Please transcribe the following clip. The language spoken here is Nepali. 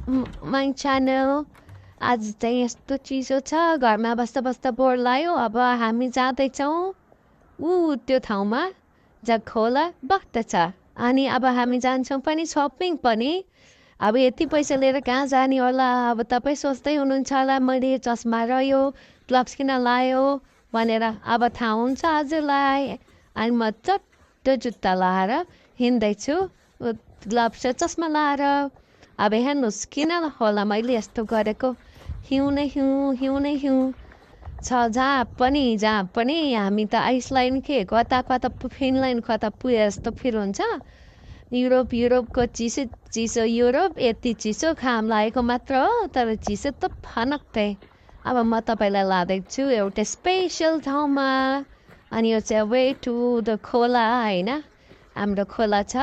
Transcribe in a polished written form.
My channel. आज चाहिँ यस्तो चिसो छ, घरमा बस्दा बस्दा बोर लाग्यो। अब हामी जाँदैछौँ त्यो ठाउँमा जहाँ खोला बग्दछ। अनि अब हामी जान्छौँ पनि सपिङ पनि। अब यति पैसा लिएर कहाँ जाने होला? अब तपाईँ सोच्दै हुनुहुन्छ होला मैले चस्मा र यो ग्लोभ्स किन लायो भनेर। अब थाहा हुन्छ हजुरलाई। अनि म चट्ट जुत्ता लाएर हिँड्दैछु, ग्लोभ्स र चस्मा लाएर। अब हेर्नुहोस् किन होला मैले यस्तो गरेको। हिउँ नै हिउँ, हिउँ नै हिउँ छ जहाँ पनि। हामी त आइसल्यान्ड के कता कता फिनल्यान्ड कता पुगे जस्तो फिल हुन्छ। युरोपको चिसो युरोप यति चिसो घाम लागेको मात्र हो, तर चिसो त फनक्कै। अब म तपाईँलाई लाँदैछु एउटा स्पेसल ठाउँमा। अनि यो चाहिँ वे टु द खोला होइन, हाम्रो खोला छ